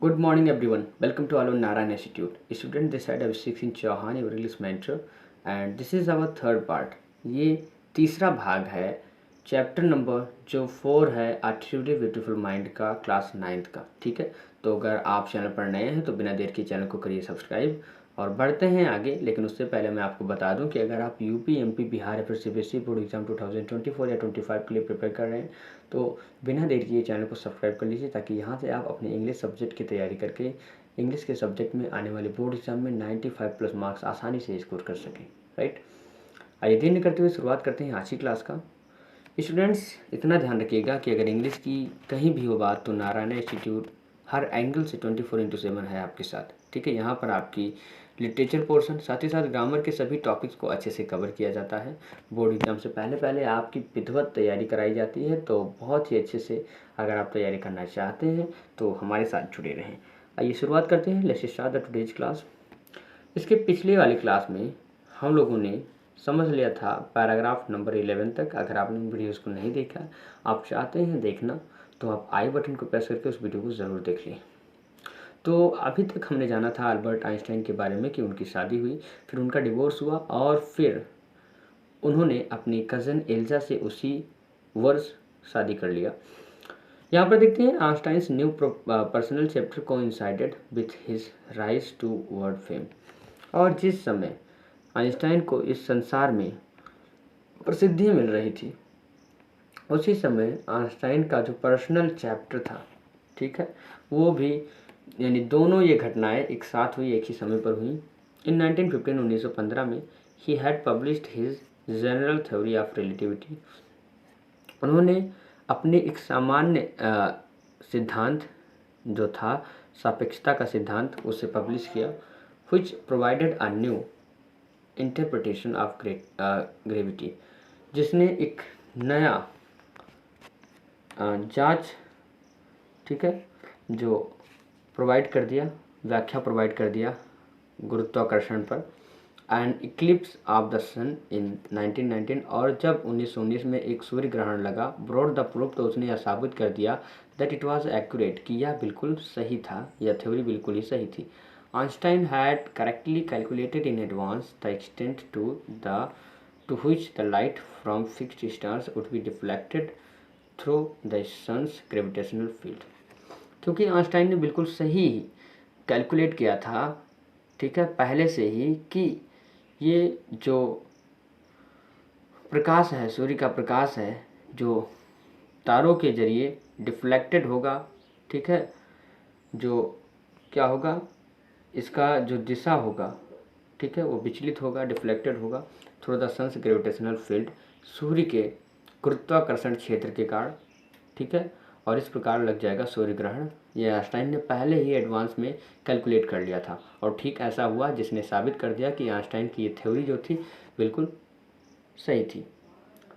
Good morning, everyone. Welcome to Alon Narayan Institute. Student, this side Abhishek Singh Chauhan, your English mentor, and this is our third part. ये तीसरा भाग है chapter number जो 4 है attitude beautiful mind का class 9th का। ठीक है, तो अगर आप चैनल पर नए हैं तो बिना देर के चैनल को करिए सब्सक्राइब और बढ़ते हैं आगे। लेकिन उससे पहले मैं आपको बता दूं कि अगर आप यूपी, एमपी, बिहार या फिर सीबीएसई बोर्ड एग्जाम 2024 या 25 के लिए प्रिपेयर कर रहे हैं तो बिना देर किए चैनल को सब्सक्राइब कर लीजिए, ताकि यहाँ से आप अपने इंग्लिश सब्जेक्ट की तैयारी करके इंग्लिश के सब्जेक्ट में आने वाले बोर्ड एग्जाम में 95+ मार्क्स आसानी से स्कोर कर सकें। राइट, आइए देर नहीं करते हुए शुरुआत करते हैं आज की क्लास का। स्टूडेंट्स, इतना ध्यान रखिएगा कि अगर इंग्लिश की कहीं भी हो बात तो नारायण इंस्टीट्यूट हर एंगल से 24/7 है आपके साथ। ठीक है, यहाँ पर आपकी लिटरेचर पोर्शन साथ ही साथ ग्रामर के सभी टॉपिक्स को अच्छे से कवर किया जाता है। बोर्ड एग्जाम से पहले पहले आपकी विधिवत तैयारी कराई जाती है, तो बहुत ही अच्छे से अगर आप तैयारी करना चाहते हैं तो हमारे साथ जुड़े रहें। आइए शुरुआत करते हैं। Let's start the today's class. इसके पिछले वाली क्लास में हम लोगों ने समझ लिया था पैराग्राफ नंबर 11 तक। अगर आपने वीडियोज़ को नहीं देखा, आप चाहते हैं देखना, तो आप आई बटन को प्रेस करके उस वीडियो को ज़रूर देख लें। तो अभी तक हमने जाना था अल्बर्ट आइंस्टाइन के बारे में कि उनकी शादी हुई, फिर उनका डिवोर्स हुआ और फिर उन्होंने अपनी कज़न एल्जा से उसी वर्ष शादी कर लिया। यहाँ पर देखते हैं Einstein's new personal chapter coincided with his rise to world fame. और जिस समय आइंस्टाइन को इस संसार में प्रसिद्धि मिल रही थी, उसी समय आइंस्टाइन का जो पर्सनल चैप्टर था, ठीक है, वो भी, यानी दोनों ये घटनाएं एक साथ हुई, एक ही समय पर हुई। इन 1915 में he had published his general theory of relativity. उन्होंने अपने एक सामान्य सिद्धांत जो था सापेक्षता का सिद्धांत, उसे पब्लिश किया, which provided a new interpretation of gravity, जिसने एक नया जांच, ठीक है, जो प्रोवाइड कर दिया, व्याख्या प्रोवाइड कर दिया गुरुत्वाकर्षण पर। एंड इक्लिप्स ऑफ द सन इन 1919, और जब 1919 में एक सूर्य ग्रहण लगा, ब्रॉड द प्रूफ, तो उसने यह साबित कर दिया दैट इट वाज एक्यूरेट, कि यह बिल्कुल सही था, यह थ्योरी बिल्कुल ही सही थी। Einstein had correctly calculated in advance the extent to which the light from fixed stars would be deflected through the sun's gravitational field। क्योंकि आइंस्टाइन ने बिल्कुल सही कैलकुलेट किया था, ठीक है, पहले से ही, कि ये जो प्रकाश है, सूर्य का प्रकाश है, जो तारों के जरिए डिफ्लेक्टेड होगा, ठीक है, जो क्या होगा, इसका जो दिशा होगा, ठीक है, वो विचलित होगा, डिफ्लेक्टेड होगा through the sun's gravitational field, सूर्य के गुरुत्वाकर्षण क्षेत्र के कारण, ठीक है, और इस प्रकार लग जाएगा सूर्य ग्रहण। ये आइंस्टाइन ने पहले ही एडवांस में कैलकुलेट कर लिया था, और ठीक ऐसा हुआ, जिसने साबित कर दिया कि आइंस्टाइन की ये थ्योरी जो थी बिल्कुल सही थी।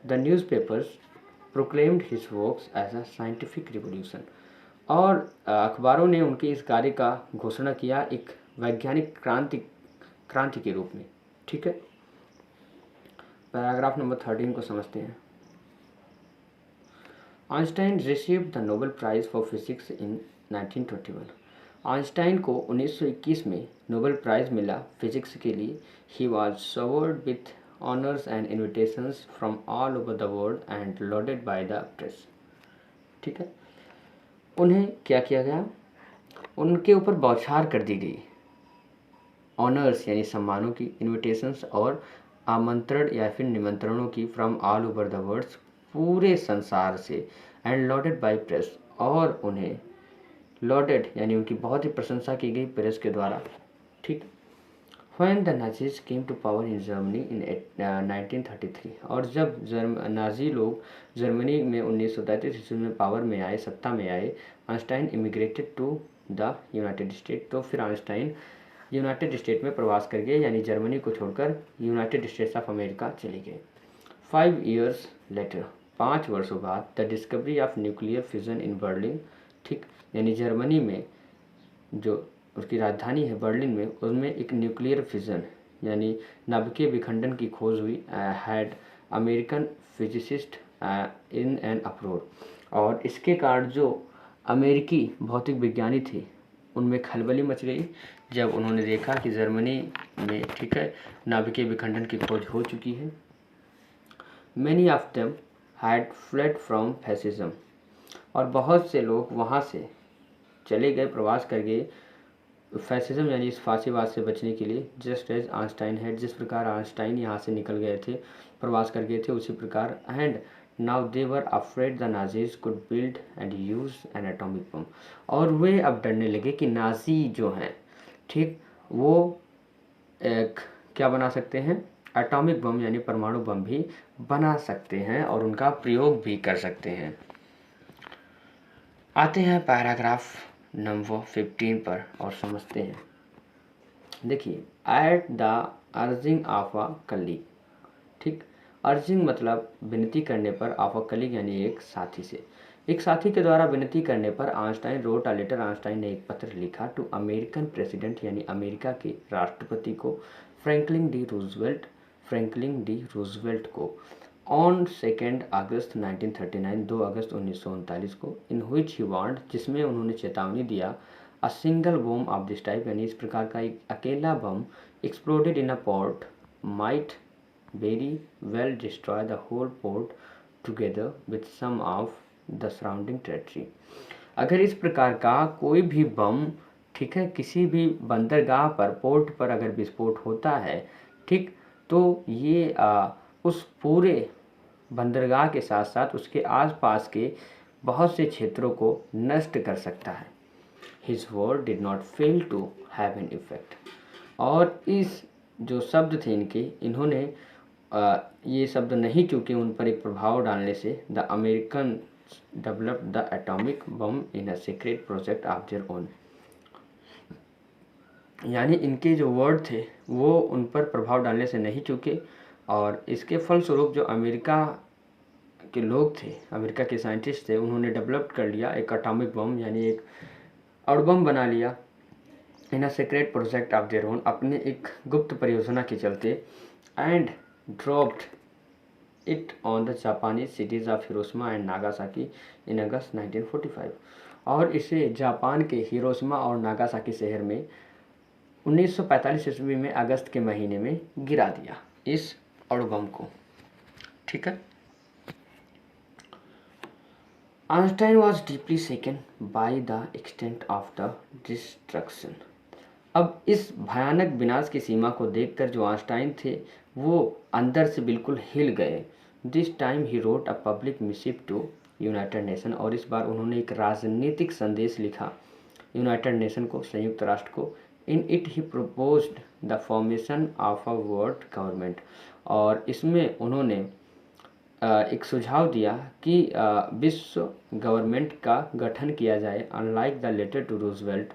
The newspapers proclaimed his works as a scientific revolution, और अखबारों ने उनके इस कार्य का घोषणा किया एक वैज्ञानिक क्रांति के रूप में। ठीक है, पैराग्राफ नंबर 13 को समझते हैं। Einstein received the Nobel prize for physics in 1921। Einstein को 1921 में नोबेल प्राइज मिला फिजिक्स के लिए। He was served with honours and invitations from all over the world and lauded by the press. ठीक है, उन्हें क्या किया गया, उनके ऊपर बौछार कर दी गई ऑनर्स यानी सम्मानों की, इन्विटेशंस और आमंत्रण या फिर निमंत्रणों की, from all over the world, पूरे संसार से, एंड लॉडेड बाय प्रेस, और उन्हें लॉडेड यानी उनकी बहुत ही प्रशंसा की गई प्रेस के द्वारा। ठीक, when the Nazis came to power in Germany in 1933, और जब नाजी लोग जर्मनी में 1933 ईस्वी में पावर में आए, सत्ता में आए, Einstein immigrated to the United State, तो फिर आइंस्टाइन यूनाइटेड स्टेट में प्रवास कर गए, यानी जर्मनी को छोड़कर यूनाइटेड स्टेट्स ऑफ अमेरिका चले गए। 5 years लेटर, 5 वर्षों बाद, the discovery of nuclear fission in Berlin, ठीक, यानी जर्मनी में जो उसकी राजधानी है बर्लिन में, उसमें एक न्यूक्लियर फिजन यानी नाभिकीय विखंडन की खोज हुई। Had American physicist in an अप्रोर, और इसके कारण जो अमेरिकी भौतिक विज्ञानी थे, उनमें खलबली मच गई जब उन्होंने देखा कि जर्मनी में, ठीक है, नाभिकीय विखंडन की खोज हो चुकी है। Many of them had fled from fascism, और बहुत से लोग वहाँ से चले गए, प्रवास कर गए फैसिज्म यानी इस फांसीवाद से बचने के लिए। जस्ट एज आइंस्टाइन हैड, जिस प्रकार आइंस्टाइन यहाँ से निकल गए थे, प्रवास कर गए थे, उसी प्रकार। And now they were afraid the Nazis could build and use N atomic bomb, और वे अब डरने लगे कि नाजी जो हैं, ठीक, वो एक क्या बना सकते हैं, एटॉमिक बम यानी परमाणु बम भी बना सकते हैं और उनका प्रयोग भी कर सकते हैं। आते हैं पैराग्राफ नंबर 15 पर और समझते हैं। देखिए, at the urging of a colleague, ठीक, अर्जिंग मतलब विनती करने पर, ऑफ अ कलीग यानी एक साथी से, एक साथी के द्वारा विनती करने पर Einstein wrote a letter, Einstein ने एक पत्र लिखा टू अमेरिकन प्रेसिडेंट यानी अमेरिका के राष्ट्रपति को, फ्रैंकलिन डी रूजवेल्ट को, ऑन 2 अगस्त 1939, 2 अगस्त 1939 को, इन विच ही वार्नड, जिसमें उन्होंने चेतावनी दिया, a single bomb of this type यानी इस प्रकार का एक अकेला bomb exploded in a port might very well destroy the whole port together with some of the surrounding territory. अगर इस प्रकार का कोई भी बम, ठीक है, किसी भी बंदरगाह पर, पोर्ट पर अगर विस्फोट होता है, ठीक, तो ये उस पूरे बंदरगाह के साथ साथ उसके आसपास के बहुत से क्षेत्रों को नष्ट कर सकता है। His word did not fail to have an effect। और इस जो शब्द थे इनके, इन्होंने ये शब्द नहीं चूके उन पर एक प्रभाव डालने से। The American developed the atomic bomb in a secret project of their own, यानी इनके जो वर्ड थे वो उन पर प्रभाव डालने से नहीं चूके, और इसके फलस्वरूप जो अमेरिका के लोग थे, अमेरिका के साइंटिस्ट थे, उन्होंने डेवलप कर लिया एक एटॉमिक बम यानी एक अणुबम बना लिया, in a secret project of their own, अपने एक गुप्त परियोजना के चलते, and dropped it on the Japanese cities of Hiroshima and Nagasaki in August 1945, और इसे जापान के हिरोशिमा और नागासाकी शहर में 1945 ईस्वी में अगस्त के महीने में गिरा दिया इस अणुबम को, ठीक है। Einstein was deeply सेकन by the extent of the destruction. अब इस भयानक विनाश की सीमा को देखकर जो आइंस्टाइन थे वो अंदर से बिल्कुल हिल गए। This time he wrote a public missive to United Nation, और इस बार उन्होंने एक राजनीतिक संदेश लिखा यूनाइटेड नेशन को, संयुक्त राष्ट्र को। In it he proposed the formation of a world government, और इसमें उन्होंने एक सुझाव दिया कि विश्व गवर्नमेंट का गठन किया जाए। Unlike the letter to Roosevelt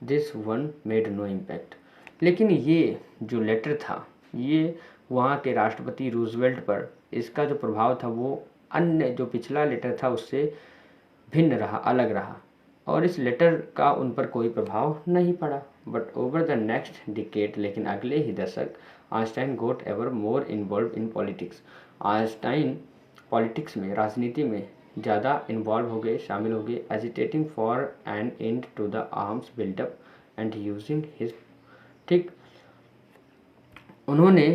this one made no impact, लेकिन ये जो लेटर था ये वहाँ के राष्ट्रपति रूजवेल्ट पर, इसका जो प्रभाव था वो अन्य जो पिछला लेटर था उससे भिन्न रहा, अलग रहा, और इस लेटर का उन पर कोई प्रभाव नहीं पड़ा। But over the next decade, लेकिन अगले ही दशक, Einstein got ever more involve in politics, Einstein politics में, राजनीति में ज़्यादा इन्वॉल्व हो गए, शामिल हो गए। Agitating for an end to the arms buildup and using his, ठीक, उन्होंने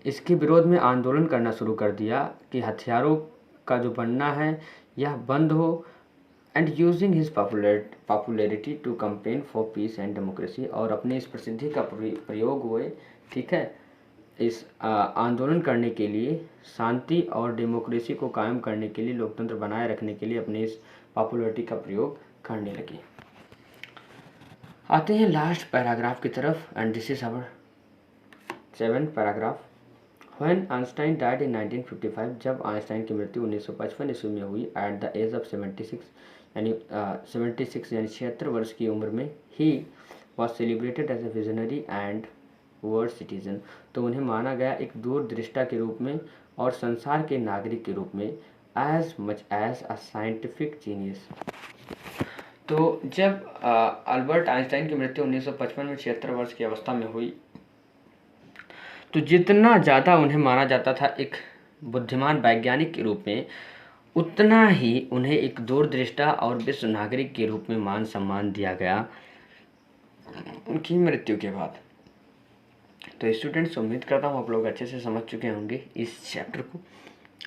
इसके विरोध में आंदोलन करना शुरू कर दिया कि हथियारों का जो बनना है यह बंद हो, and using his popularity to campaign for peace and democracy, और अपने इस प्रसिद्धि का प्रयोग हुए, ठीक है, इस आंदोलन करने के लिए, शांति और डेमोक्रेसी को कायम करने के लिए, लोकतंत्र बनाए रखने के लिए अपने इस पॉपुलैरिटी का प्रयोग करने लगे। आते हैं लास्ट पैराग्राफ की तरफ, and this is our 7th paragraph. When Einstein died in 1955, जब आइंस्टाइन की मृत्यु 1955 ईस्वी में हुई, एट द एज ऑफ 76 यानी 76 वर्ष की उम्र में, he was celebrated as a visionary and world citizen, तो उन्हें माना गया एक दूरदृष्टा के रूप में और संसार के नागरिक के रूप में, as much as a scientific genius. तो जब अल्बर्ट आइंस्टाइन की मृत्यु 1955 में 76 वर्ष की अवस्था में हुई, तो जितना ज़्यादा उन्हें माना जाता था एक बुद्धिमान वैज्ञानिक के रूप में, उतना ही उन्हें एक दूरदृष्टा और विश्व नागरिक के रूप में मान सम्मान दिया गया। उनकी मृत्यु के बाद। तो स्टूडेंट्स, उम्मीद करता हूँ आप लोग अच्छे से समझ चुके होंगे इस चैप्टर को,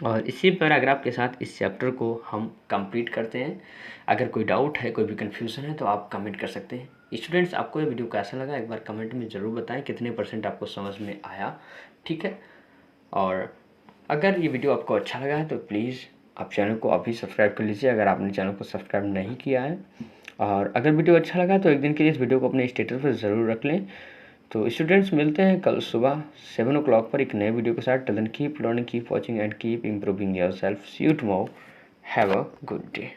और इसी पैराग्राफ के साथ इस चैप्टर को हम कंप्लीट करते हैं। अगर कोई डाउट है, कोई भी कन्फ्यूज़न है तो आप कमेंट कर सकते हैं। स्टूडेंट्स, आपको ये वीडियो कैसा लगा एक बार कमेंट में ज़रूर बताएं, कितने % आपको समझ में आया, ठीक है। और अगर ये वीडियो आपको अच्छा लगा है तो प्लीज़ आप चैनल को अभी सब्सक्राइब कर लीजिए अगर आपने चैनल को सब्सक्राइब नहीं किया है। और अगर वीडियो अच्छा लगा तो एक दिन के लिए इस वीडियो को अपने स्टेटस पर ज़रूर रख लें। तो स्टूडेंट्स, मिलते हैं कल सुबह 7 o'clock पर एक नए वीडियो के साथ। Till then keep learning, keep watching and keep improving yourself. See you tomorrow. Have a good day.